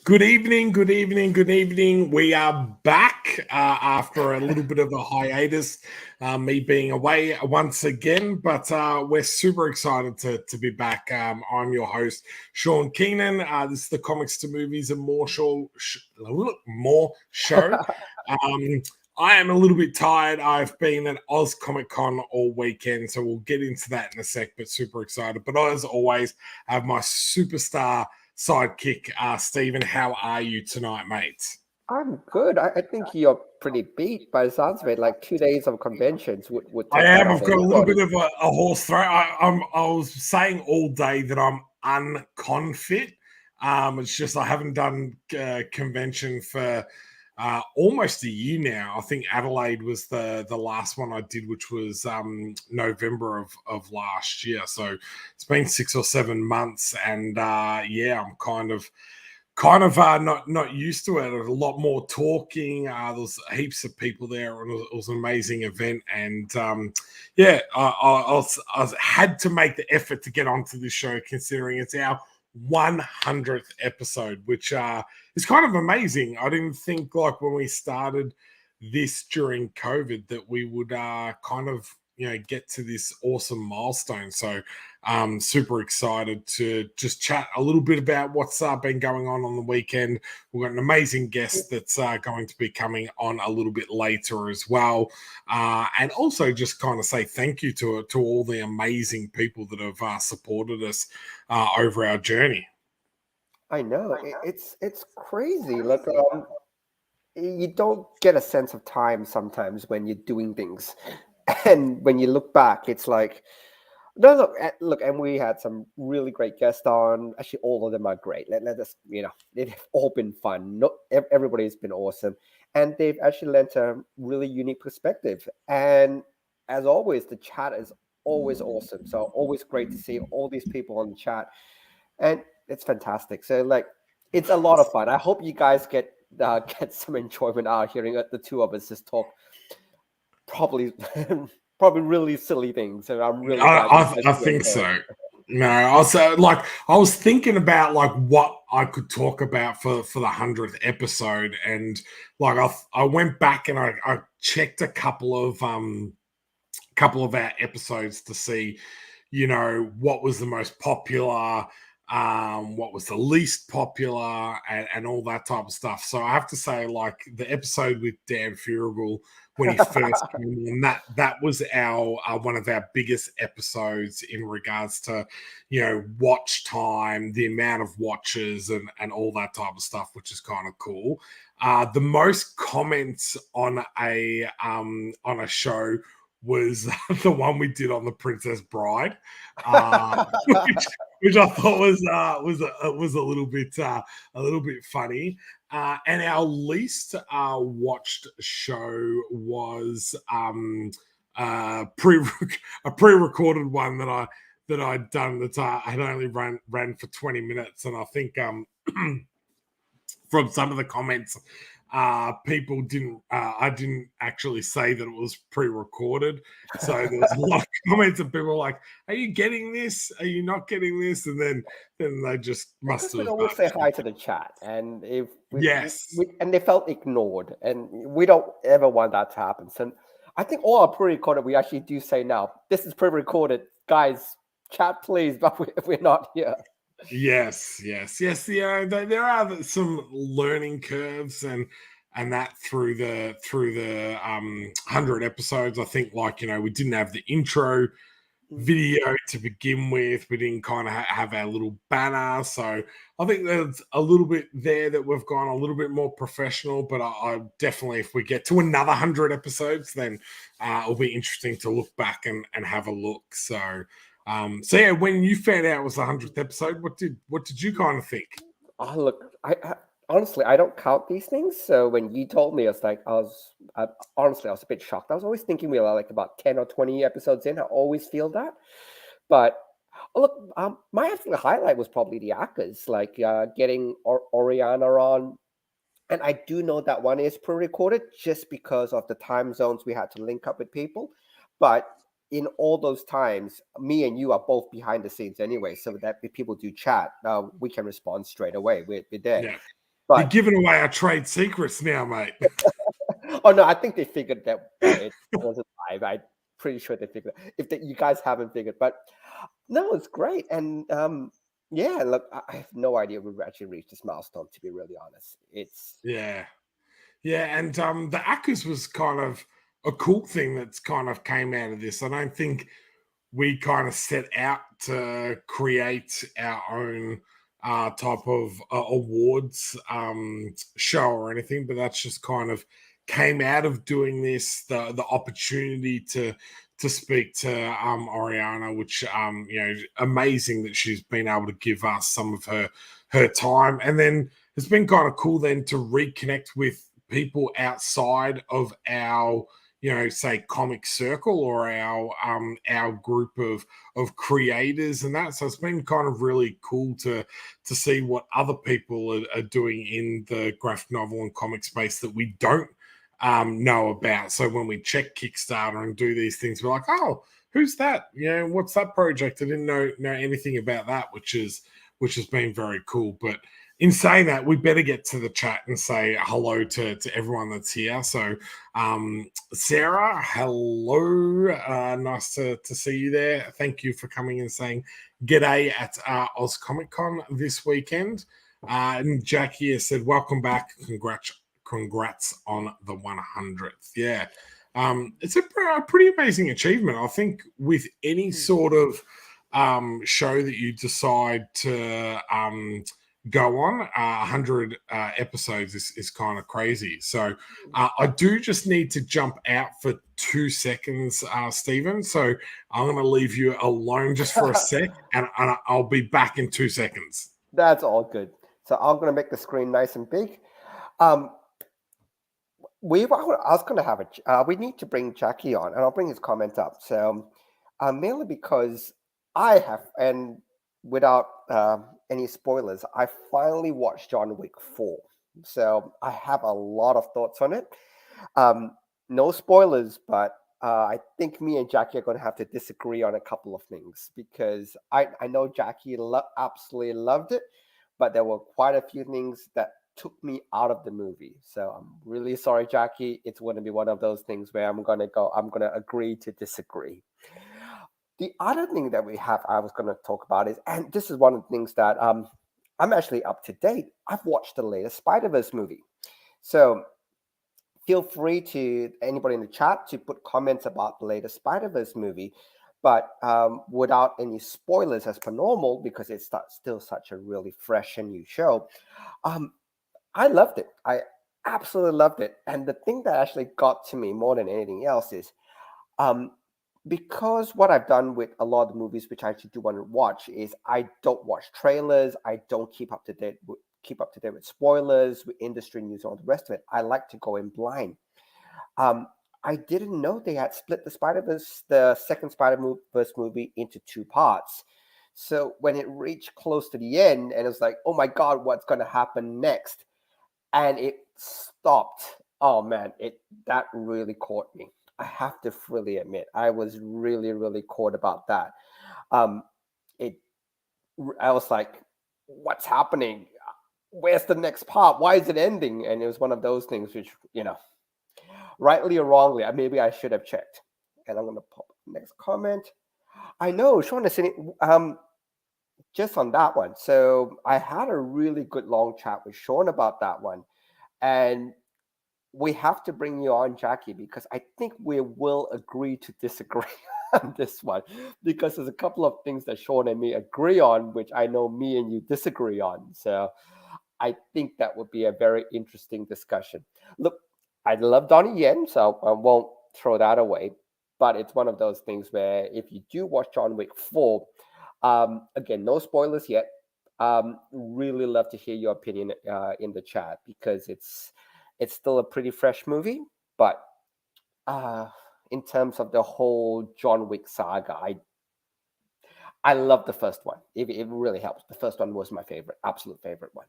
Good evening, good evening, good evening. We are back after a little bit of a hiatus, me being away once again, but we're super excited to be back. I'm your host, Shaun Keenan. This is the Comics to Movies and More show. I am a little bit tired. I've been at Oz Comic Con all weekend, so we'll get into that in a sec, but super excited. But as always, I have my superstar sidekick, Stephen. How are you tonight, mate? I'm good. I think you're pretty beat by the sounds of it. Like 2 days of conventions would I take that am. off I've got a little anybody. bit of a horse throat. I was saying all day that I'm uncon fit. It's just I haven't done convention for almost a year now. I think Adelaide was the last one I did, which was November of last year. So it's been 6 or 7 months, and yeah, I'm not used to it. A lot more talking. There was heaps of people there, and it was an amazing event. And yeah, I had to make the effort to get onto this show, considering it's our 100th episode, which is kind of amazing. I didn't think, like, when we started this during COVID, that we would kind of get to this awesome milestone. So super excited to just chat a little bit about what's been going on the weekend. We've got an amazing guest that's going to be coming on a little bit later as well, and also just kind of say thank you to all the amazing people that have supported us over our journey. I know it's crazy. Like you don't get a sense of time sometimes when you're doing things, and when you look back, it's like no, look, and we had some really great guests on. Actually, all of them are great. Let us, they've all been fun. No, everybody's been awesome, and they've actually lent a really unique perspective. And as always, the chat is always awesome. So always great to see all these people on the chat, and it's fantastic. So like, it's a lot of fun. I hope you guys get some enjoyment out of hearing the two of us just talk probably probably really silly things. So I'm really glad you guys I do think enjoy it. so. No, I was thinking about like what I could talk about for the 100th episode, and like I went back and I checked a couple of our episodes to see, what was the most popular, what was the least popular, and all that type of stuff. So I have to say, like, the episode with Dan Furigal when he first came in, that was our one of our biggest episodes in regards to, watch time, the amount of watches, and all that type of stuff, which is kind of cool. The most comments on a show was the one we did on the Princess Bride, which I thought was a little bit funny. And our least watched show was a pre-recorded one that I'd done that had only ran for 20 minutes, and I think from some of the comments, people didn't I didn't actually say that it was pre-recorded, so there was a lot of comments and people were like, are you getting this, are you not getting this, and then they just must Because we have always say hi to the chat, and if yes, and they felt ignored, and we don't ever want that to happen. So I think all our pre-recorded, we actually do say now, this is pre-recorded, guys. Chat please, but we're not here. yes. Yeah, there are some learning curves and that through the 100 episodes. I think, like, we didn't have the intro video to begin with. We didn't kind of have our little banner, so I think there's a little bit there that we've gone a little bit more professional. But I definitely, if we get to another 100 episodes, then it'll be interesting to look back and have a look. So yeah, when you found out it was the 100th episode, what did you kind of think? Oh, look, I honestly I don't count these things. So when you told me, I was like, honestly I was a bit shocked. I was always thinking we were like about 10 or 20 episodes in. I always feel that, but oh, look, my actual highlight was probably the actors, like getting Oriana on. And I do know that one is pre-recorded just because of the time zones we had to link up with people. But in all those times, me and you are both behind the scenes anyway, so that if people do chat, we can respond straight away. We're there. Yeah. You're But giving away our trade secrets now, mate. oh no, I think they figured that it wasn't live. I'm pretty sure they figured it. If you guys haven't figured, but no, it's great. And yeah, look, I have no idea we've actually reached this milestone. To be really honest, it's Yeah. Yeah, and the ACCAs was kind of a cool thing that's kind of came out of this. I don't think we kind of set out to create our own type of awards show or anything, but that's just kind of came out of doing this. The opportunity to speak to Oriana, which amazing that she's been able to give us some of her time, and then it's been kind of cool then to reconnect with people outside of our say comic circle or our group of creators and that. So it's been kind of really cool to see what other people are doing in the graphic novel and comic space that we don't know about. So when we check Kickstarter and do these things, we're like, oh, who's that? What's that project? I didn't know anything about that, which has been very cool. But in saying that, we better get to the chat and say hello to everyone that's here. So, Sarah, hello. Nice to see you there. Thank you for coming and saying g'day at Oz Comic Con this weekend. And Jackie has said, welcome back. Congrats on the 100th. Yeah. It's a pretty amazing achievement. I think with any sort of show that you decide to go on, 100 episodes is kind of crazy. So I do just need to jump out for 2 seconds, Stephen. So I'm going to leave you alone just for a sec, and I'll be back in 2 seconds. That's all good. So I'm going to make the screen nice and big. I was going to have we need to bring Jackie on, and I'll bring his comment up. So mainly because I have, and without any spoilers, I finally watched John Wick 4. So I have a lot of thoughts on it. No spoilers, but I think me and Jackie are going to have to disagree on a couple of things because I know Jackie absolutely loved it, but there were quite a few things that took me out of the movie. So I'm really sorry, Jackie. It's going to be one of those things where I'm going to agree to disagree. The other thing that I was going to talk about is, and this is one of the things that I'm actually up to date. I've watched the latest Spider-Verse movie. So feel free to anybody in the chat to put comments about the latest Spider-Verse movie, but without any spoilers as per normal, because it's still such a really fresh and new show. I loved it. I absolutely loved it. And the thing that actually got to me more than anything else is because what I've done with a lot of the movies, which I actually do want to watch, is I don't watch trailers. I don't keep up to date with spoilers, with industry news, and all the rest of it. I like to go in blind. I didn't know they had split the second Spider-Verse movie into 2 parts. So when it reached close to the end, and it was like, oh my God, what's going to happen next? And it stopped. Oh man, that really caught me. I have to freely admit, I was really, really caught about that. I was like, what's happening? Where's the next part? Why is it ending? And it was one of those things which, rightly or wrongly, maybe I should have checked. And I'm going to pop next comment. I know, Shaun is saying, just on that one. So I had a really good long chat with Shaun about that one. And we have to bring you on, Jackie, because I think we will agree to disagree on this one, because there's a couple of things that Shaun and me agree on, which I know me and you disagree on. So I think that would be a very interesting discussion. Look, I love Donnie Yen, so I won't throw that away. But it's one of those things where if you do watch John Wick 4, again, no spoilers yet. Really love to hear your opinion in the chat, because it's still a pretty fresh movie. But in terms of the whole John Wick saga, I love the first one. It really helps. The first one was my absolute favorite one.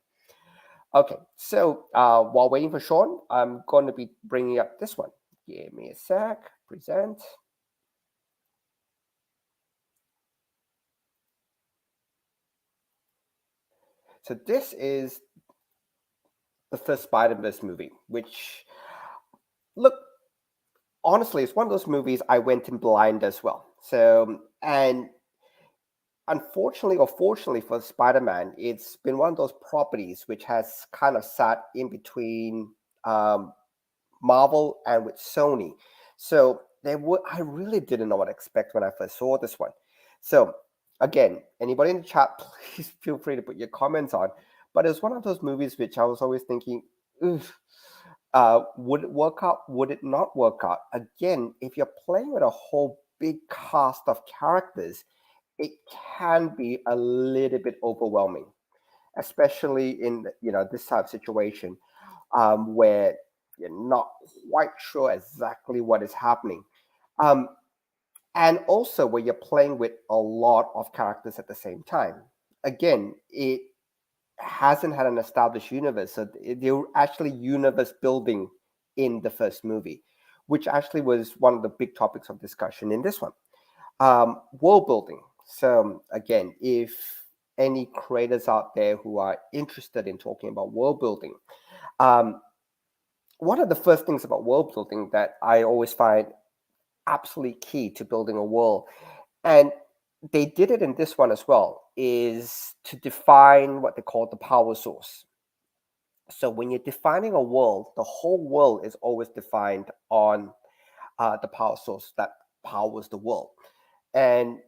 Okay, so while waiting for Shaun, I'm going to be bringing up this one. Give me a sec. Present. So this is the first Spider-Verse movie, which, look, honestly, it's one of those movies I went in blind as well. So, and unfortunately or fortunately for Spider-Man, it's been one of those properties which has kind of sat in between um, Marvel and with Sony. So I really didn't know what to expect when I first saw this one. So again, anybody in the chat, please feel free to put your comments on. But it's one of those movies which I was always thinking, "Oof, would it work out? Would it not work out?" Again, if you're playing with a whole big cast of characters, it can be a little bit overwhelming, especially in this type of situation where you're not quite sure exactly what is happening. Um, and also where you're playing with a lot of characters at the same time. Again, it hasn't had an established universe, so they're actually universe building in the first movie, which actually was one of the big topics of discussion in this one. World building. So again, if any creators out there who are interested in talking about world building, um, one of the first things about world building that I always find absolutely key to building a world, and they did it in this one as well, is to define what they call the power source. So when you're defining a world, the whole world is always defined on the power source that powers the world. And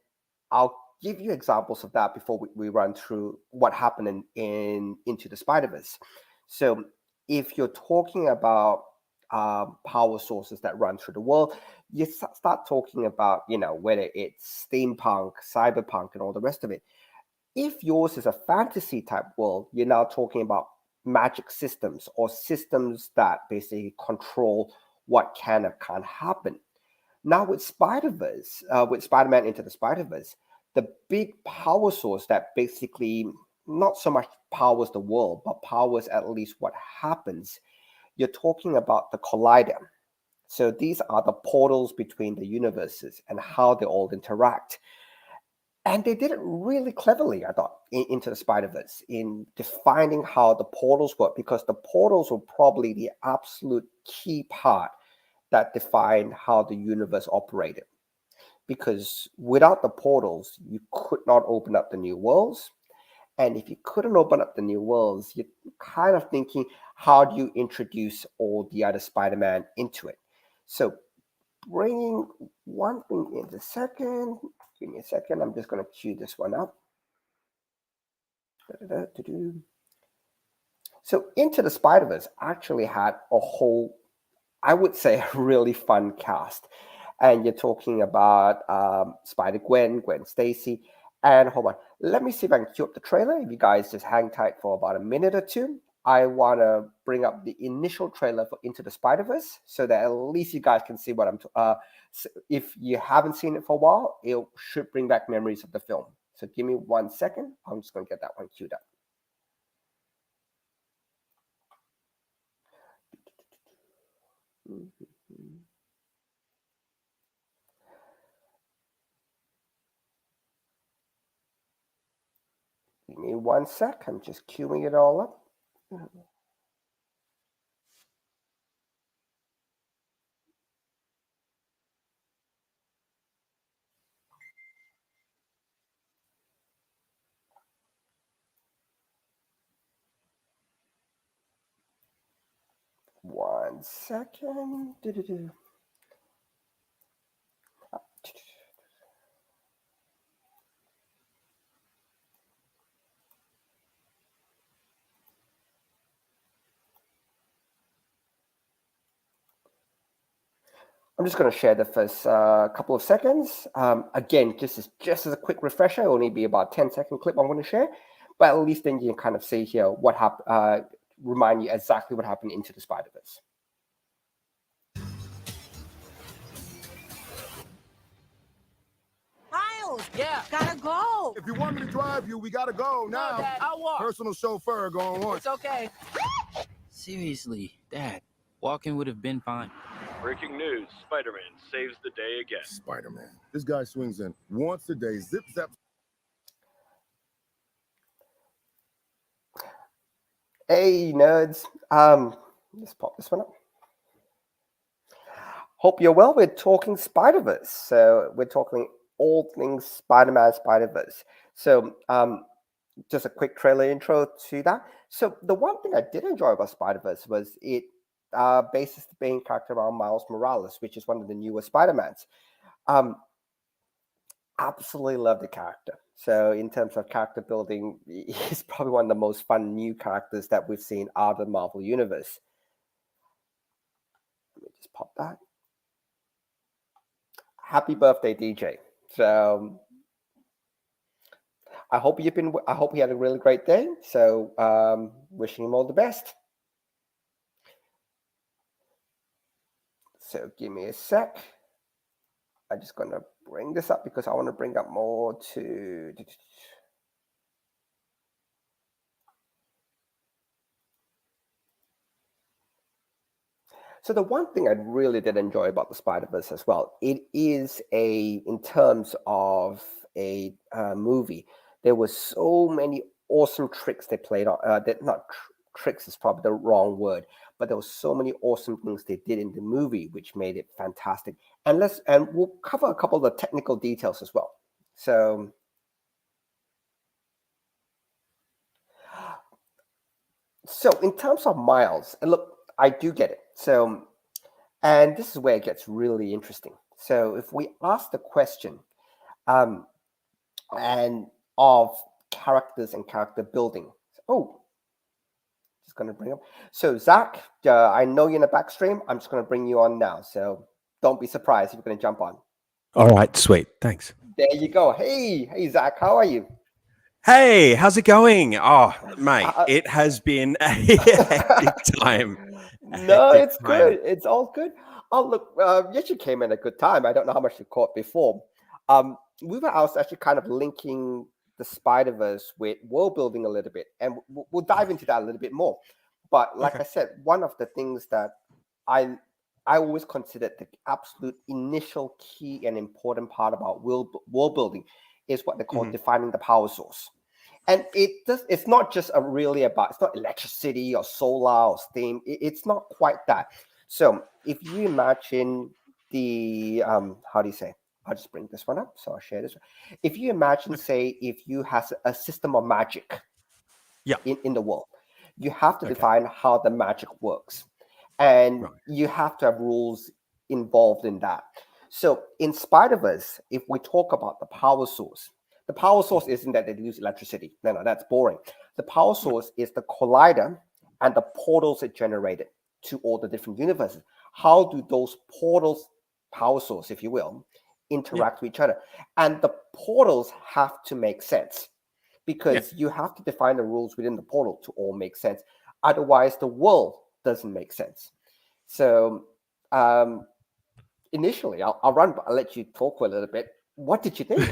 I'll give you examples of that before we run through what happened in Into the Spider-Verse. So if you're talking about power sources that run through the world, you start talking about, whether it's steampunk, cyberpunk, and all the rest of it. If yours is a fantasy type world, you're now talking about magic systems or systems that basically control what can or can't happen. Now with Spider-Verse, with Spider-Man Into the Spider-Verse, the big power source that basically not so much powers the world, but powers at least what happens, you're talking about the collider. So these are the portals between the universes and how they all interact. And they did it really cleverly, I thought, Into the Spider-Verse in defining how the portals work, because the portals were probably the absolute key part that defined how the universe operated. Because without the portals, you could not open up the new worlds. And if you couldn't open up the new worlds, you're kind of thinking, how do you introduce all the other Spider-Man into it? So bringing one thing in a second. Give me a second. I'm just going to cue this one up. So Into the Spider-Verse actually had a whole, I would say, a really fun cast. And you're talking about Spider-Gwen, Gwen Stacy, and hold on. Let me see if I can cue up the trailer. If you guys just hang tight for about a minute or two, I want to bring up the initial trailer for Into the Spider-Verse so that at least you guys can see what so if you haven't seen it for a while, it should bring back memories of the film. So give me 1 second. I'm just going to get that one queued up. Give me 1 sec. I'm just queuing it all up. 1 second. I'm just going to share the first couple of seconds. Again, just as a quick refresher, it'll only be about 10-second clip I'm going to share, but at least then you can kind of see here what happened, remind you exactly what happened Into the Spider-Verse. Miles, yeah, gotta go. If you want me to drive you, we gotta go now. No, Dad, I'll walk. Personal chauffeur going on. It's okay. Seriously, Dad, walking would have been fine. Breaking news, Spider-Man saves the day again. Spider-Man. This guy swings in once a day, zip, zap. Hey, nerds. Let's pop this one up. Hope you're well. We're talking Spider-Verse. So we're talking all things Spider-Man, Spider-Verse. So just a quick trailer intro to that. So the one thing I did enjoy about Spider-Verse was it bases the main character around Miles Morales, which is one of the newer Spider-Mans. Absolutely love the character. So in terms of character building, he's probably one of the most fun new characters that we've seen out of the Marvel Universe. Let me just pop that. Happy birthday, DJ. So I hope he had a really great day. So wishing him all the best. So give me a sec. I'm just gonna bring this up because I want to bring up more to. So the one thing I really did enjoy about the Spider-Verse as well, it is in terms of a movie, there were so many awesome tricks they played on. Tricks is probably the wrong word, but there were so many awesome things they did in the movie, which made it fantastic. And we'll cover a couple of the technical details as well. So in terms of Miles, and look, I do get it. So, and this is where it gets really interesting. So if we ask the question, and of characters and character building. Just going to bring up. So Zakh, I know you're in the back stream. I'm just going to bring you on now. So don't be surprised if you're going to jump on. All right, sweet. Thanks. There you go. Hey, Zakh, how are you? Hey, how's it going? Oh, mate, it has been a hectic time. No, it's good. It's all good. Oh, look, yes, you came in a good time. I don't know how much you caught before. I was actually kind of linking the Spider-Verse with world building a little bit, and we'll dive into that a little bit more. But like I said, one of the things that I always considered the absolute initial key and important part about world building is what they call defining the power source. And it's not just it's not electricity or solar or steam. It's not quite that. So if you imagine the, how do you say? I'll just bring this one up. So I'll share this. If you imagine, say, if you have a system of magic in the world, you have to define how the magic works. And you have to have rules involved in that. So in Spider-Verse, if we talk about the power source isn't that they use electricity. No, that's boring. The power source is the collider and the portals it generated to all the different universes. How do those portals, power source, if you will, interact with each other? And the portals have to make sense because you have to define the rules within the portal to all make sense. Otherwise, the world doesn't make sense. So initially, I'll let you talk for a little bit. What did you think?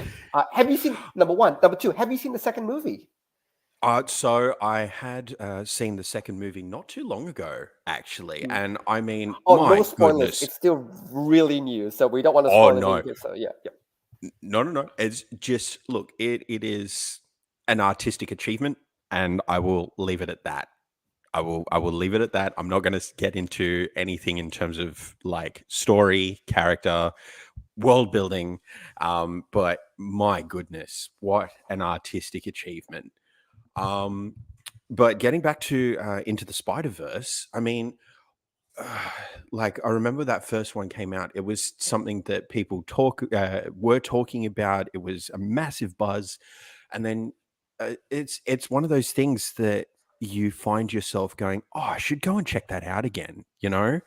Have you seen, number one? Number two, have you seen the second movie? So I had seen the second movie not too long ago, actually. And I mean, no spoilers. Goodness. It's still really new, so we don't want to spoil anything. So yeah. No. It's just, look, it is an artistic achievement, and I will leave it at that. I will leave it at that. I'm not going to get into anything in terms of like story, character, world building. But my goodness, what an artistic achievement. But getting back to Into the Spider-Verse, I mean, like I remember that first one came out. It was something that people were talking about. It was a massive buzz, and then it's one of those things that you find yourself going, "Oh, I should go and check that out again." You know,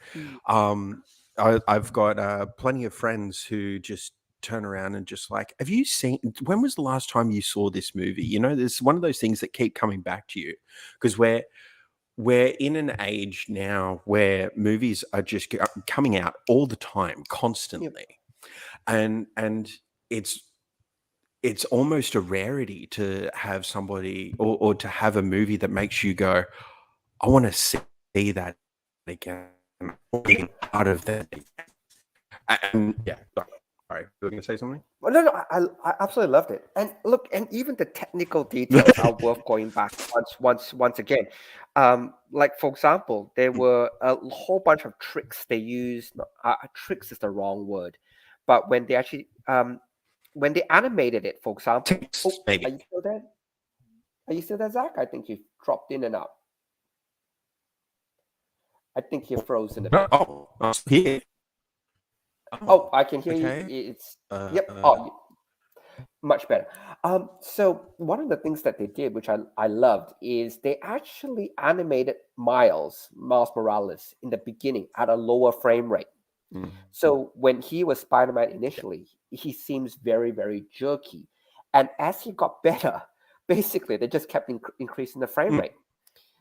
I've got plenty of friends who just turn around and just like, have you seen, when was the last time you saw this movie? You know, there's one of those things that keep coming back to you because we're in an age now where movies are just coming out all the time, constantly. And it's almost a rarity to have somebody or to have a movie that makes you go, I want to see that again, being part of that. And Sorry, you were going to say something? Well, no, I absolutely loved it. And look, and even the technical details are worth going back once again. Like for example, there were a whole bunch of tricks they used. Tricks is the wrong word, but when they animated it, for example. Text, Oh, maybe. are you still there? Are you still there, Zach? I think you dropped in and out. I think you're frozen a bit. Oh, I was here. Oh, I can hear okay. you. It's yep. Oh, much better. So one of the things that they did, which I loved, is they actually animated Miles Morales in the beginning at a lower frame rate. Mm. So when he was Spider-Man initially, he seems very, very jerky. And as he got better, basically they just kept increasing the frame rate.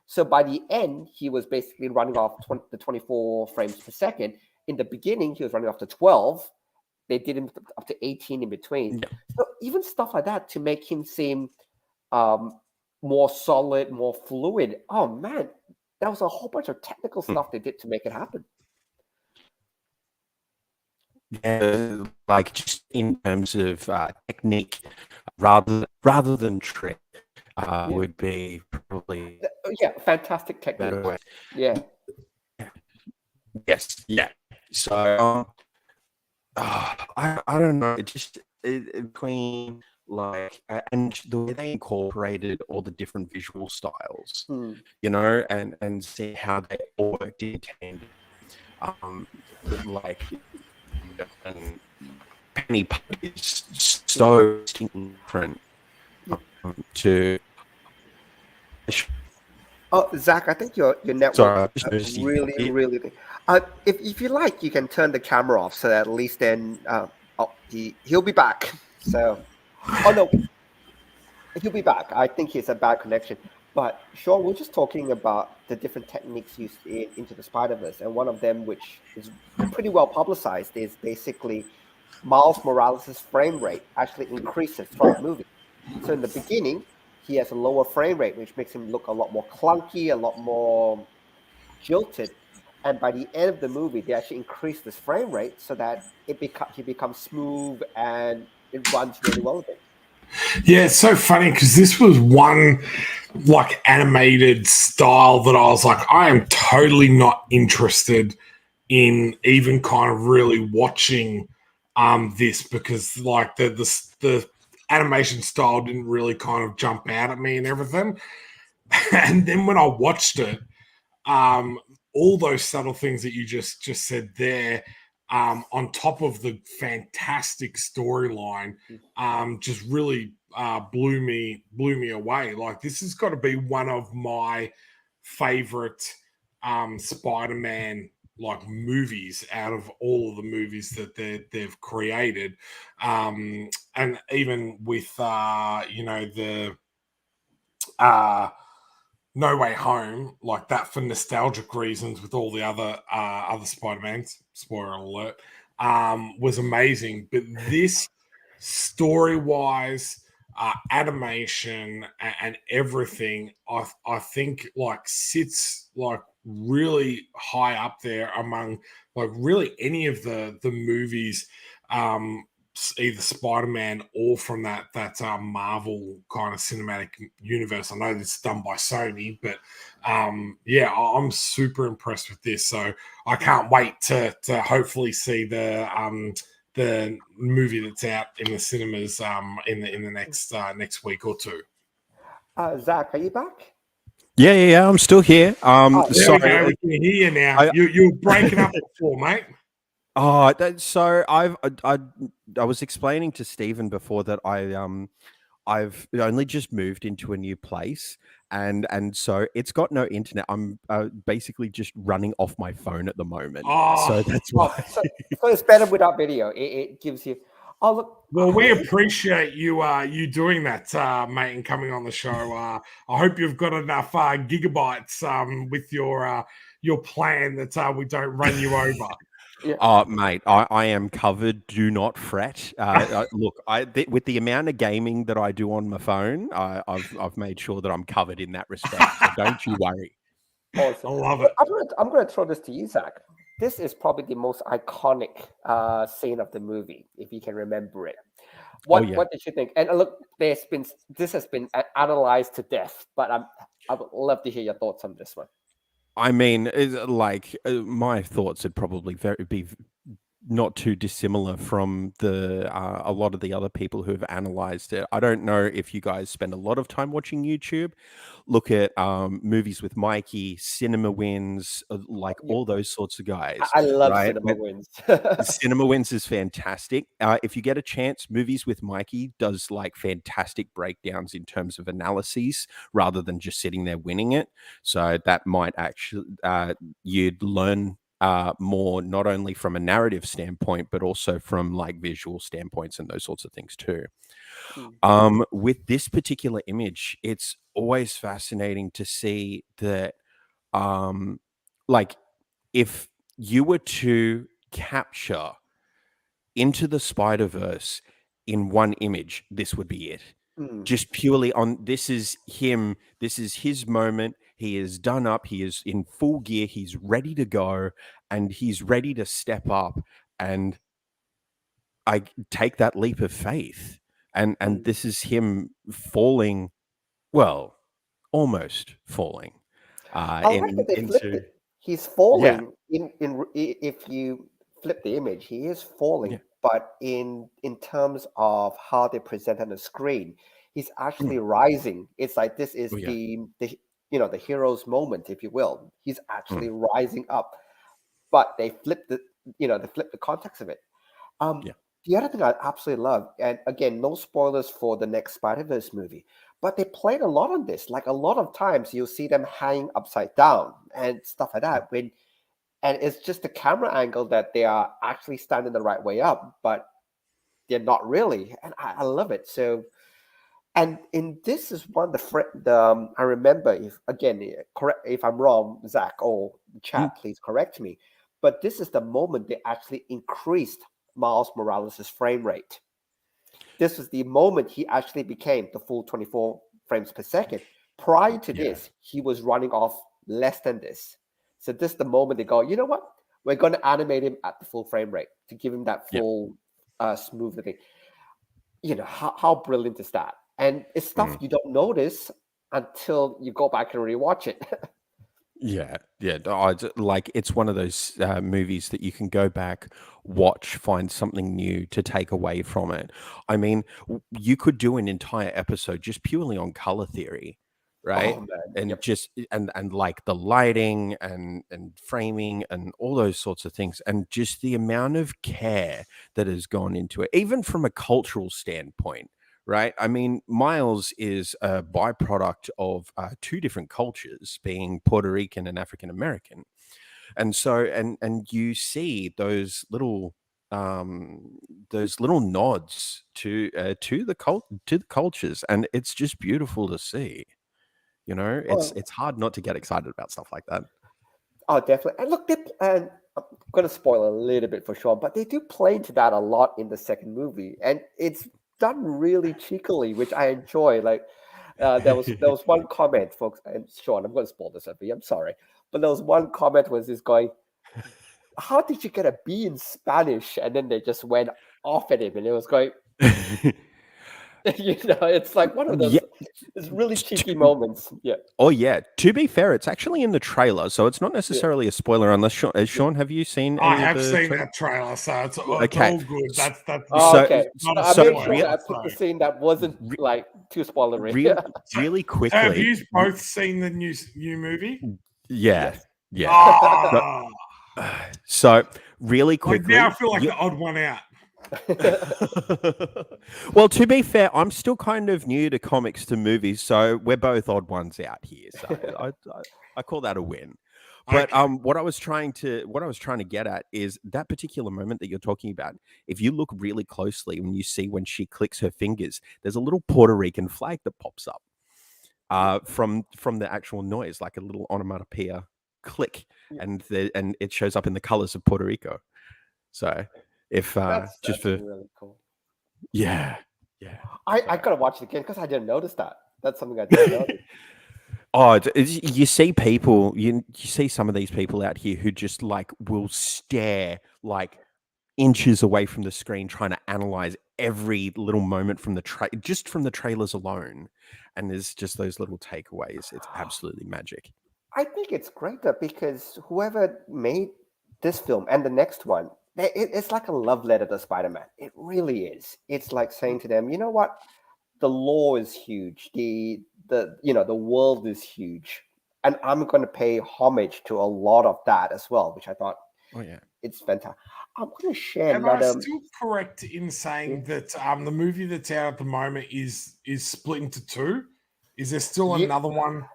So by the end, he was basically running off the 24 frames per second. In the beginning, he was running off to 12. They did him up to 18 in between. Yeah. So even stuff like that to make him seem more solid, more fluid. Oh man, that was a whole bunch of technical stuff they did to make it happen. Yeah, like just in terms of technique, rather than trick, would be probably fantastic technique. better way. Yeah. Yes. Yeah. So I don't know. It just between like and the way they incorporated all the different visual styles, you know, and see how they all worked in tandem. Like and Penny is so different to. Oh, Zach, I think your network Sorry, I just noticed really. If you like, you can turn the camera off so that at least then he'll be back. So, oh no, he'll be back. I think he's a bad connection. But Shaun, we're just talking about the different techniques used into the Spider-Verse, and one of them, which is pretty well publicized, is basically Miles Morales' frame rate actually increases throughout the movie. So in the beginning, he has a lower frame rate, which makes him look a lot more clunky, a lot more jilted. And by the end of the movie, they actually increase this frame rate so that he becomes smooth and it runs really well again. Yeah, it's so funny because this was one like animated style that I was like, I am totally not interested in even kind of really watching this because like the animation style didn't really kind of jump out at me and everything. And then when I watched it, all those subtle things that you just said there, on top of the fantastic storyline, just really blew me away. Like this has got to be one of my favorite Spider-Man like movies out of all of the movies that they've created, and even with the No Way Home, like that for nostalgic reasons with all the other Spider-Mans, spoiler alert, was amazing. But this story-wise, animation and everything, I think like sits like really high up there among like really any of the movies, either Spider-Man or from that Marvel kind of cinematic universe. I know this is done by Sony, but I'm super impressed with this. So I can't wait to hopefully see the movie that's out in the cinemas in the next week or two. Zach, are you back? Yeah, I'm still here. Sorry, we can hear you now. You were breaking up before, mate. So I was explaining to Stephen before that I've only just moved into a new place, and so it's got no internet. I'm basically just running off my phone at the moment. So that's why. So it's better without video. It gives you. Oh look. Well, we appreciate you doing that, mate, and coming on the show. I hope you've got enough gigabytes with your plan that we don't run you over. Yeah. Mate, I am covered. Do not fret. Look, with the amount of gaming that I do on my phone, I've made sure that I'm covered in that respect. So don't you worry. Awesome. I love it. I'm going to throw this to you, Zach. this is probably the most iconic scene of the movie, if you can remember it. Oh yeah. What did you think? And look, this has been analyzed to death, but I would love to hear your thoughts on this one. I mean, my thoughts would probably be not too dissimilar from the a lot of the other people who have analyzed it. I don't know if you guys spend a lot of time watching YouTube. Look at movies with Mikey, Cinema Wins, like all those sorts of guys. I love right? Cinema Wins. Cinema Wins is fantastic. If you get a chance, Movies with Mikey does like fantastic breakdowns in terms of analyses rather than just sitting there winning it. So that might actually you'd learn more not only from a narrative standpoint but also from like visual standpoints and those sorts of things too. With this particular image, it's always fascinating to see that like if you were to capture Into the Spider-Verse in one image, this would be it. Just purely on, this is him, this is his moment. He is done up, he is in full gear, he's ready to go, and he's ready to step up and I take that leap of faith. And this is him falling, well, almost falling. I like that they flipped it. He's falling if you flip the image, he is falling, but in terms of how they present on the screen, he's actually rising. It's like this is the the hero's moment, if you will. He's actually rising up, but they flip the context of it. The other thing I absolutely love, and again, no spoilers for the next Spider-Verse movie, but they played a lot on this. Like a lot of times, you'll see them hanging upside down and stuff like that. And it's just the camera angle that they are actually standing the right way up, but they're not really. And I love it. So, and in this is one of the I remember, if I'm wrong, Zach or chat, please correct me. But this is the moment they actually increased Miles Morales' frame rate. This was the moment he actually became the full 24 frames per second. Prior to this, he was running off less than this. So this is the moment they go, you know what? We're going to animate him at the full frame rate to give him that full smooth thing. You know, how brilliant is that? And it's stuff you don't notice until you go back and rewatch it. Like it's one of those movies that you can go back, watch, find something new to take away from it. I mean, you could do an entire episode just purely on color theory, right? And just and like the lighting and framing and all those sorts of things, and just the amount of care that has gone into it, even from a cultural standpoint. Right. I mean, Miles is a byproduct of two different cultures, being Puerto Rican and African American. And so and you see those little nods to the cultures. And it's just beautiful to see. You know, it's hard not to get excited about stuff like that. Oh, definitely. And look, and I'm going to spoil a little bit for Sean, but they do play into that a lot in the second movie. And it's done really cheekily, which I enjoy. Like there was one comment, folks, and Sean, I'm going to spoil this for you. I'm sorry, but there was one comment was this guy, "How did you get a B in Spanish?" And then they just went off at him, and it was going, it's like one of those. It's really cheeky moments. Yeah. Oh yeah. To be fair, it's actually in the trailer, so it's not necessarily a spoiler. Unless Sean, have you seen? I have seen that trailer, so it's all good. That's okay. Not I made sure I put the scene that wasn't like too spoilery. Really quickly. Have you both seen the new movie? Yeah. Yeah. So really quickly, now I feel like the odd one out. Well, to be fair, I'm still kind of new to comics to movies, so we're both odd ones out here. So I call that a win. But what I was trying to get at is that particular moment that you're talking about. If you look really closely, when she clicks her fingers, there's a little Puerto Rican flag that pops up from the actual noise, like a little onomatopoeia click, and it shows up in the colors of Puerto Rico. So. If that's really cool. Yeah. I gotta watch it again because I didn't notice that. That's something I didn't notice. Oh, you see people, you see some of these people out here who just like will stare like inches away from the screen, trying to analyze every little moment from just from the trailers alone. And there's just those little takeaways. It's absolutely magic. I think it's great though, because whoever made this film and the next one, it's like a love letter to Spider-Man. It really is. It's like saying to them, you know what? The lore is huge. The world is huge, and I'm going to pay homage to a lot of that as well, which I thought, oh yeah, it's fantastic. I'm going to share Am another. I still correct in saying that the movie that's out at the moment is split into two? Is there still another one?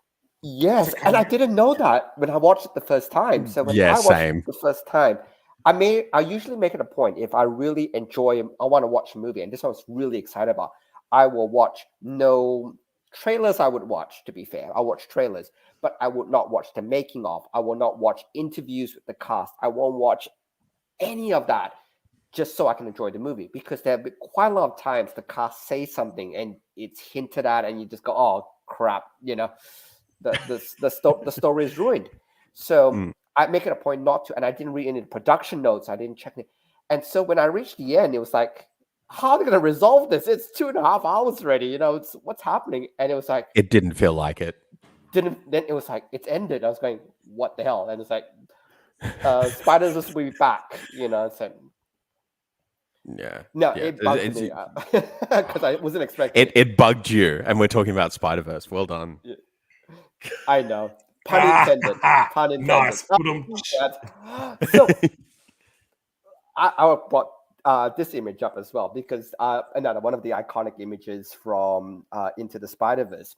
Yes, and I didn't know that when I watched it the first time. So when I watched it the first time, I usually make it a point, if I really enjoy, I want to watch a movie, and this one I was really excited about, I will watch no trailers. I would watch, to be fair, I watch trailers, but I would not watch the making of. I will not watch interviews with the cast. I won't watch any of that, just so I can enjoy the movie, because there have been quite a lot of times the cast say something and it's hinted at, and you just go, "Oh crap," the story is ruined. So I make it a point not to, and I didn't read any production notes. I didn't check it, and so when I reached the end, it was like, how are they going to resolve this? It's 2.5 hours already. It's what's happening, and it was like, it didn't feel like it. Then it was like, it's ended. I was going, what the hell? And it's like, Spider-Man will be back. It's like, yeah. no, it bugged me because I wasn't expecting it bugged you, and we're talking about Spider-Verse. Well done. Yeah. I know. Pun intended. Pun intended. Nice. So I brought this image up as well, because another one of the iconic images from Into the Spider-Verse.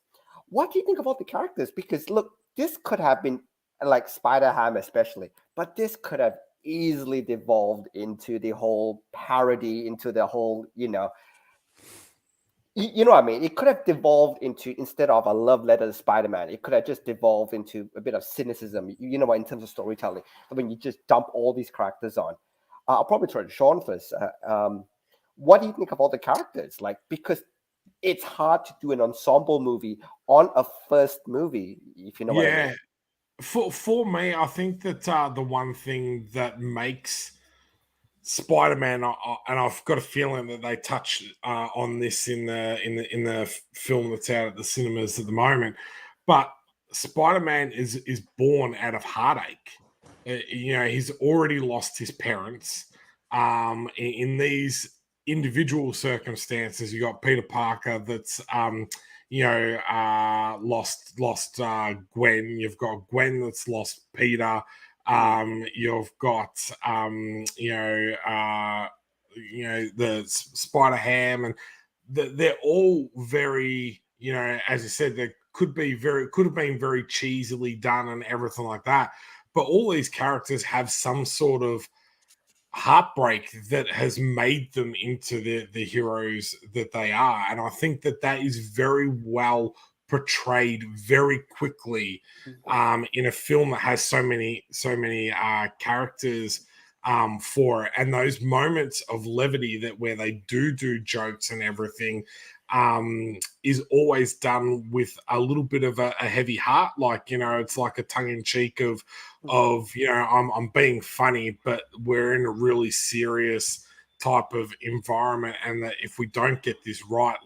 What do you think about the characters? Because look, this could have been like Spider-Ham especially, but this could have easily devolved into the whole parody, into the whole, you know what I mean? It could have devolved into, instead of a love letter to Spider-Man, it could have just devolved into a bit of cynicism, in terms of storytelling. I mean, you just dump all these characters on. I'll probably try to Shaun first. What do you think of all the characters? Like, because it's hard to do an ensemble movie on a first movie, if you know what I mean. For me, I think that the one thing that makes Spider-Man, and I've got a feeling that they touch on this in the film that's out at the cinemas at the moment, but Spider-Man is born out of heartache. He's already lost his parents. In these individual circumstances, you got Peter Parker that's lost Gwen. You've got Gwen that's lost Peter. You've got the Spider-Ham, and they're all very, as you said, they could have been very cheesily done and everything like that. But all these characters have some sort of heartbreak that has made them into the heroes that they are, and I think that is very well portrayed very quickly in a film that has so many characters for it, and those moments of levity where they do jokes and everything is always done with a little bit of a heavy heart, like it's like a tongue-in-cheek of I'm being funny, but we're in a really serious type of environment, and that if we don't get this right,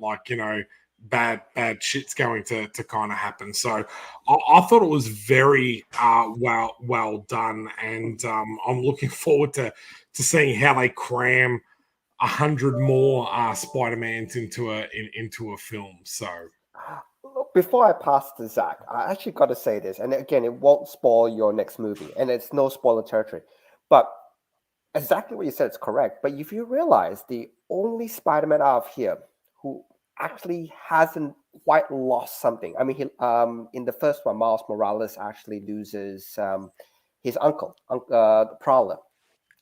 bad shit's going to kind of happen. So I thought it was very well done, and I'm looking forward to seeing how they cram 100 more Spider-Mans into a film. So look, before I pass to Zakh, I actually got to say this, and again, it won't spoil your next movie, and it's no spoiler territory, but exactly what you said is correct. But if you realize, the only Spider-Man out of here who actually hasn't quite lost something. I mean, he, in the first one, Miles Morales actually loses his uncle, the Prowler.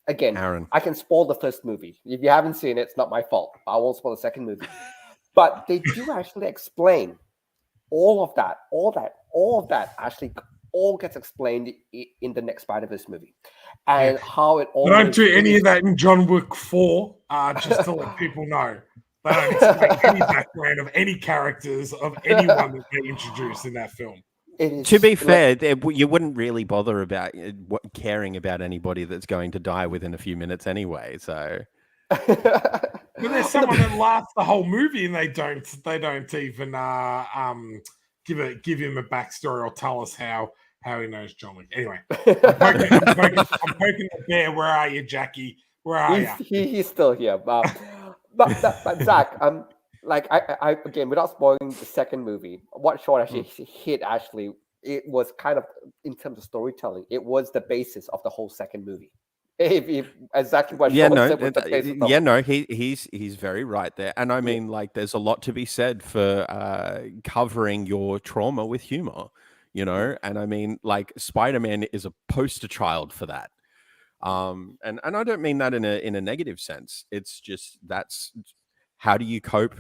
Again, Aaron. I can spoil the first movie. If you haven't seen it, it's not my fault. I won't spoil the second movie. But they do actually explain all of that actually all gets explained in the next Spider-Verse movie. And how it all... They don't do any of that in John Wick 4, just to let people know. They don't explain any background of any characters of anyone that they introduced in that film. It is To be like fair, you wouldn't really bother about caring about anybody that's going to die within a few minutes anyway. So But there's someone that lasts the whole movie and they don't even give him a backstory or tell us how he knows John Wick. Anyway, I'm poking the bear. Where are you, Jackie? Where are you? he's still here. But Zach, like I again, without spoiling the second movie, what Sean actually hit actually, it was kind of, in terms of storytelling, it was the basis of the whole second movie. If exactly what yeah, Sean no, said was the basis of the yeah, whole. no, he's very right there, and I mean, like, there's a lot to be said for covering your trauma with humor, you know, and I mean, like, Spider-Man is a poster child for that. And I don't mean that in a negative sense. It's just that's how do you cope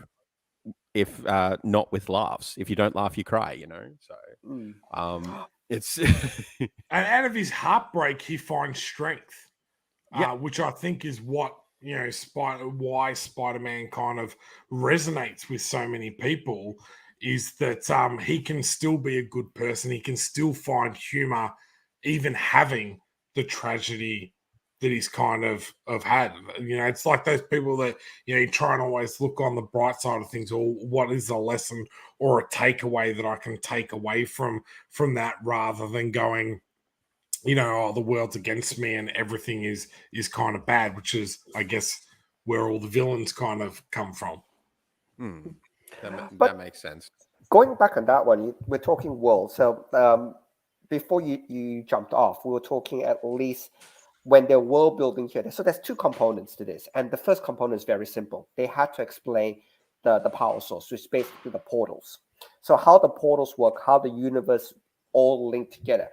if not with laughs? If you don't laugh, you cry. You know, so Mm. it's And out of his heartbreak, he finds strength, yeah, which I think is what, why Spider-Man kind of resonates with so many people, is that he can still be a good person. He can still find humor, even having the tragedy that he's kind of had. It's like those people that, you try and always look on the bright side of things, or what is a lesson or a takeaway that I can take away from that, rather than going, oh, the world's against me and everything is kind of bad, which is, I guess, where all the villains kind of come from. that But makes sense. going back on that one, we're talking world. So before you jumped off, we were talking at least when they're world building here. So there's two components to this, and the first component is very simple. They had to explain the power source, which is basically the portals. So how the portals work, how the universe all linked together.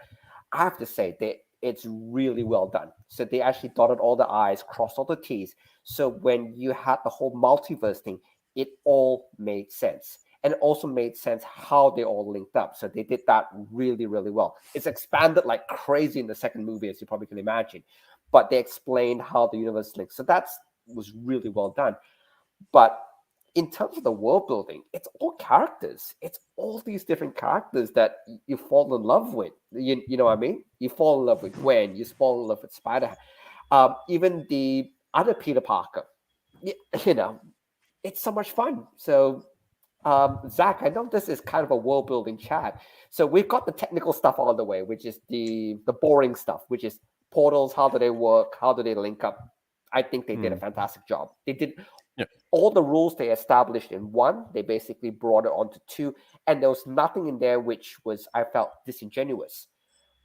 I have to say that it's really well done. So they actually dotted all the I's, crossed all the T's. So when you had the whole multiverse thing, it all made sense. And it also made sense how they all linked up. So they did that really, really well. It's expanded like crazy in the second movie, as you probably can imagine. But they explained how the universe links. So that was really well done. But in terms of the world building, it's all characters. It's all these different characters that you fall in love with. You know what I mean? You fall in love with Gwen. You fall in love with Spider. Even the other Peter Parker. You know, it's so much fun. So, Zach, I know this is kind of a world building chat. So we've got the technical stuff out of the way, which is the boring stuff, which is portals. How do they work? How do they link up? I think they did a fantastic job. They did all the rules they established in one. They basically brought it onto two, and there was nothing in there which was, I felt, disingenuous.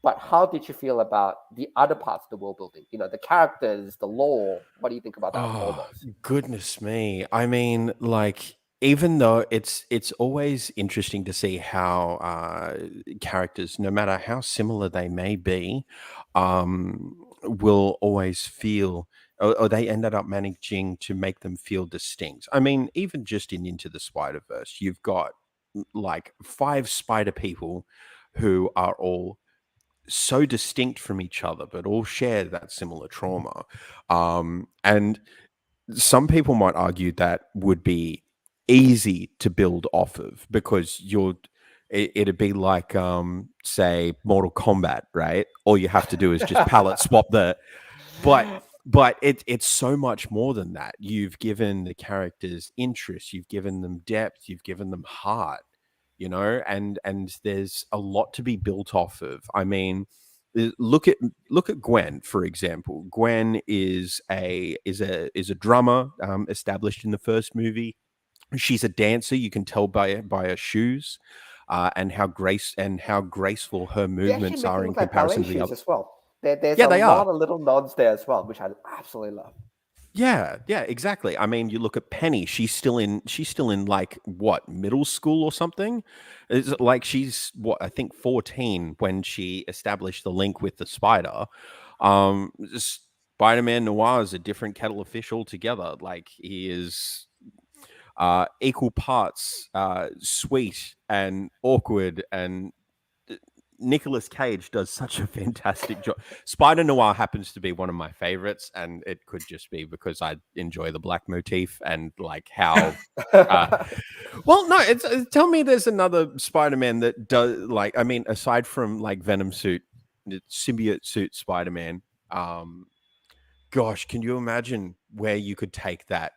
But how did you feel about the other parts of the world building? You know, the characters, the lore. What do you think about that? All Oh, those. goodness me. I mean, like, even though it's always interesting to see how characters, no matter how similar they may be, will always feel, or they ended up managing to make them feel distinct. I mean, even just in Into the Spider-Verse, you've got like 5 spider people who are all so distinct from each other, but all share that similar trauma. And some people might argue that would be easy to build off of because it'd be like say Mortal Kombat, right? All you have to do is just palette swap but it's so much more than that. You've given the characters interest, you've given them depth, you've given them heart, you know, and there's a lot to be built off of. I mean, look at Gwen, for example. Gwen is a drummer, established in the first movie. She's a dancer. You can tell by her shoes, and how graceful her They actually movements make it are in look like ballet comparison to the shoes other. as well. There's Yeah, a they are. lot of little nods there as well, which I absolutely love. Yeah, exactly. I mean, you look at Penny, she's still in like what, middle school or something? It's like she's what, I think 14 when she established the link with the spider. Spider-Man Noir is a different kettle of fish altogether. Like, he is equal parts sweet and awkward and Nicolas Cage does such a fantastic job. Spider Noir happens to be one of my favorites, and it could just be because I enjoy the black motif and like how. Well, no, tell me there's another Spider-Man that does like. I mean, aside from like Venom suit, the symbiote suit Spider-Man. Gosh, can you imagine where you could take that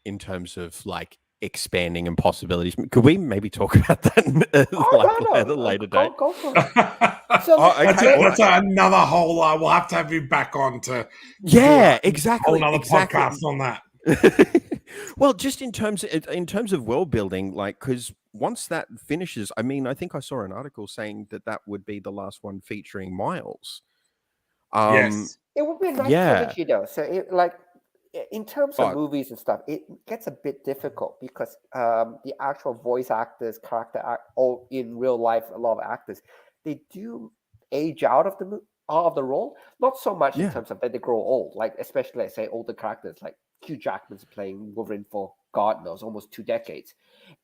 in terms of like expanding and possibilities? Could we maybe talk about that at a later date? Go for it. So That's another whole. We'll have to have you back on to exactly. Another podcast on that. Well, just in terms of world building, like because once that finishes, I mean, I think I saw an article saying that would be the last one featuring Miles. Yes. It would be a nice trilogy, though. So, in terms of movies and stuff, it gets a bit difficult because the actual voice actors, or in real life, a lot of actors, they do age out of the role. Not so much in terms of that they grow old, like especially, let's say, older characters like Hugh Jackman's playing Wolverine for God knows almost 2 decades.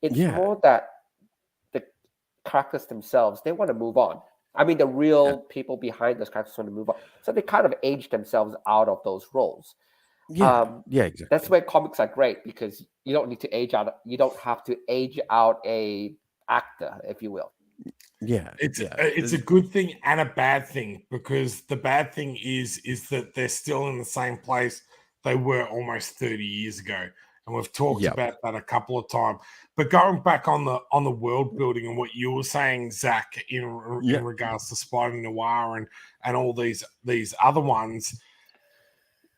It's more that the characters themselves, they want to move on. I mean, the real people behind those characters want to move on. So they kind of age themselves out of those roles. Exactly. That's where comics are great because you don't need to age out. You don't have to age out a actor, if you will. It's a good thing and a bad thing because the bad thing is that they're still in the same place they were almost 30 years ago. And we've talked about that a couple of times. But going back on the world building and what you were saying, Zach, in regards to Spider Noir and all these other ones,